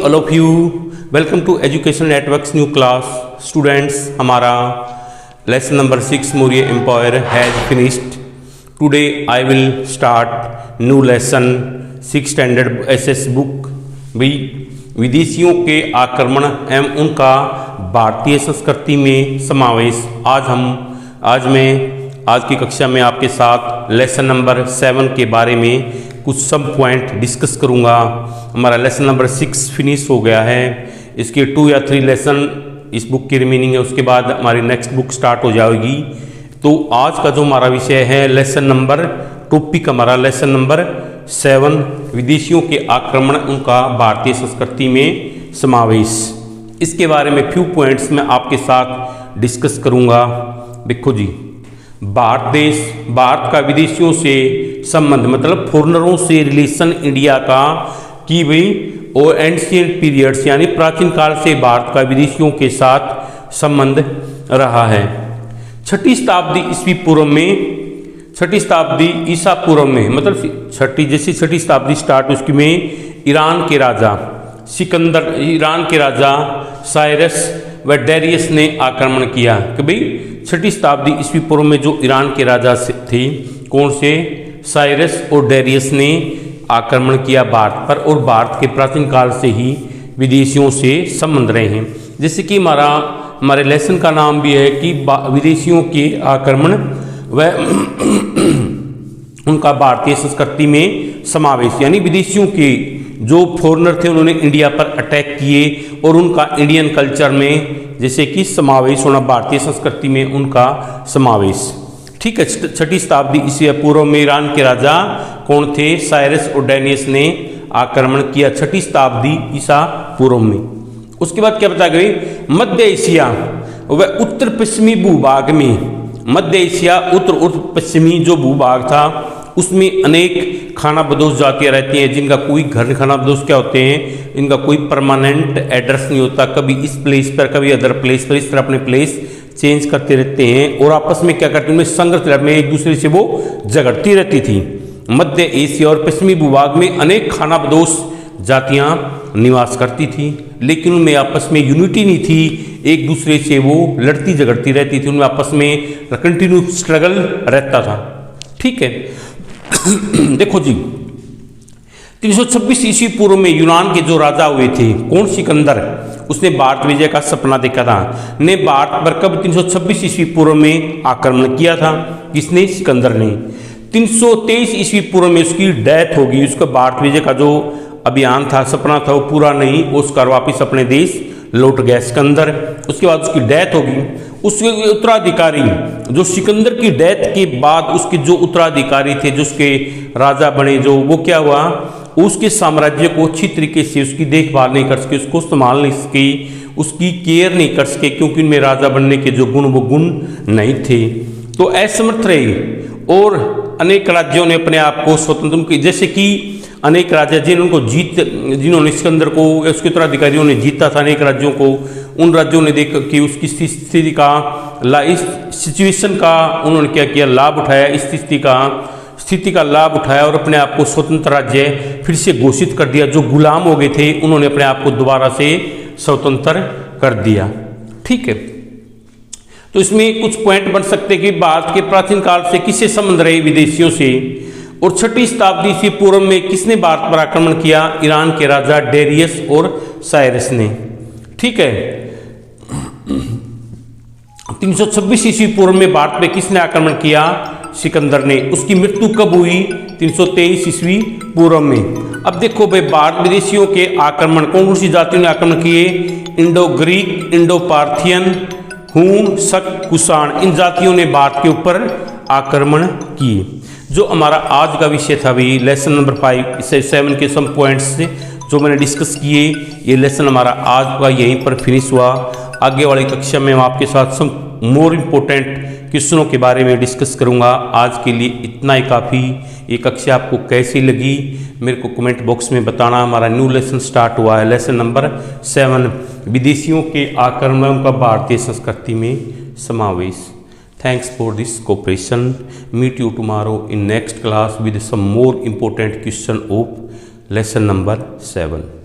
All of you, welcome to Education Networks new class. Students, हमारा lesson number 6 Maurya empire has finished. Today I will start new lesson 6 standard SS book भी विदेशियों के आक्रमण एवं उनका भारतीय संस्कृति में समावेश। आज की कक्षा में आपके साथ लेसन नंबर 7 के बारे में कुछ सब पॉइंट डिस्कस करूंगा। हमारा लेसन नंबर 6 फिनिश हो गया है, इसके 2 या 3 लेसन इस बुक की रिमेनिंग है, उसके बाद हमारी नेक्स्ट बुक स्टार्ट हो जाएगी। तो आज का जो हमारा विषय है लेसन नंबर टॉपिक हमारा लेसन नंबर 7 विदेशियों के आक्रमण उनका भारतीय संस्कृति में समावेश। इसके बारे में फ्यू पॉइंट्स मैं आपके साथ डिस्कस करूंगा। देखो जी, भारत का विदेशियों से संबंध मतलब फॉरेनरों से रिलेशन इंडिया का कि भाई और एंशिएंट पीरियड्स यानी प्राचीन काल से भारत का विदेशियों के साथ संबंध रहा है। 6वीं शताब्दी ईस्वी पूर्व में, 6वीं शताब्दी ईसा पूर्व में, मतलब 6वीं शताब्दी स्टार्ट उसकी में ईरान के राजा साइरस व डेरियस ने आक्रमण किया। कि भाई 6वीं शताब्दी ईस्वी पूर्व में जो ईरान के राजा थे, कौन से, साइरस और डेरियस ने आक्रमण किया भारत पर, और भारत के प्राचीन काल से ही विदेशियों से संबंध रहे हैं। जैसे कि हमारे लेसन का नाम भी है कि विदेशियों के आक्रमण व उनका भारतीय संस्कृति में समावेश, यानी विदेशियों के जो फॉरेनर थे उन्होंने इंडिया पर अटैक किए और उनका इंडियन कल्चर में जैसे कि समावेश होना, भारतीय संस्कृति में उनका समावेश। ठीक है। 6वीं शताब्दी ईसा पूर्व में ईरान के राजा कौन थे, साइरस और डेरियस ने आक्रमण किया 6वीं शताब्दी ईसा पूर्व में। उसके बाद क्या बताया गया, मध्य एशिया व उत्तर पश्चिमी भूभाग में, मध्य एशिया उत्तर पश्चिमी जो भूभाग था उसमें अनेक खानाबदोश जातियाँ रहती हैं जिनका कोई घर, खानाबदोश क्या होते हैं, इनका कोई परमानेंट एड्रेस नहीं होता, कभी इस प्लेस पर कभी अदर प्लेस पर, इस तरह अपने प्लेस चेंज करते रहते हैं और आपस में क्या करते हैं, उनमें संघर्ष में एक दूसरे से वो झगड़ती रहती थी। मध्य एशिया और पश्चिमी भूभाग में अनेक खानाबदोश जातियाँ निवास करती थी, लेकिन उनमें आपस में यूनिटी नहीं थी, एक दूसरे से वो लड़ती झगड़ती रहती थी, उनमें आपस में कंटिन्यू स्ट्रगल रहता था। ठीक है। देखो जी, 326 ईस्वी पूर्व में यूनान के जो राजा हुए थे, कौन, सिकंदर, उसने भारत विजय का सपना देखा था। ने भारत पर कब 326 ईस्वी पूर्व में आक्रमण किया था, किसने, सिकंदर ने। 323 ईस्वी पूर्व में उसकी डेथ होगी, उसका भारत विजय का जो अभियान था, सपना था, वो पूरा नहीं, उसका वापिस अपने देश लौट गया सिकंदर। उसके बाद उसकी डेथ होगी। उसके उत्तराधिकारी जो सिकंदर की डेथ के बाद उसके जो उत्तराधिकारी थे, जो उसके राजा बने, जो वो क्या हुआ, उसके साम्राज्य को अच्छी तरीके से उसकी देखभाल नहीं कर सके, उसको संभाल नहीं सके, उसकी केयर नहीं कर सके, क्योंकि उनमें राजा बनने के जो गुण वो गुण नहीं थे, तो असमर्थ रहे। और अनेक राज्यों ने अपने आप को स्वतंत्र, जैसे कि अनेक राजा जिन्होंने सिकंदर को, उसके उत्तराधिकारियों ने जीता था अनेक राज्यों को, उन राज्यों ने देख कि उसकी स्थिति का, इस सिचुएशन का उन्होंने क्या किया, लाभ उठाया, इस स्थिति का लाभ उठाया और अपने आप को स्वतंत्र राज्य फिर से घोषित कर दिया। जो गुलाम हो गए थे उन्होंने अपने आप को दोबारा से स्वतंत्र कर दिया। ठीक है। तो इसमें कुछ पॉइंट बन सकते कि भारत के प्राचीन काल से किससे संबंध रहे, विदेशियों से। और 6वीं शताब्दी से पूर्व में किसने भारत पर आक्रमण किया, ईरान के राजा डेरियस और साइरस ने। ठीक है। 326 ईस्वी पूर्व में भारत में किसने आक्रमण किया, सिकंदर ने। उसकी मृत्यु कब हुई, 323 ईस्वी पूर्व में। अब देखो भाई, भारत विदेशियों के आक्रमण कौन सी जातियों ने आक्रमण किए, इंडो ग्रीक, इंडो पार्थियन, हून, शक, कुषाण, इन जातियों ने भारत के ऊपर आक्रमण किए। जो हमारा आज का विषय था भी लेसन नंबर 5 से 7 के सम पॉइंट्स से जो मैंने डिस्कस किए, ये लेसन हमारा आज का यहीं पर फिनिश हुआ। आगे वाली कक्षा में मैं आपके साथ सम मोर इम्पोर्टेंट क्वेश्चनों के बारे में डिस्कस करूंगा। आज के लिए इतना ही काफ़ी। ये कक्षा आपको कैसी लगी मेरे को कमेंट बॉक्स में बताना। हमारा न्यू लेसन स्टार्ट हुआ है, लेसन नंबर 7 विदेशियों के आक्रमण का भारतीय संस्कृति में समावेश। Thanks for this cooperation. Meet you tomorrow in next class with some more important question of lesson number 7.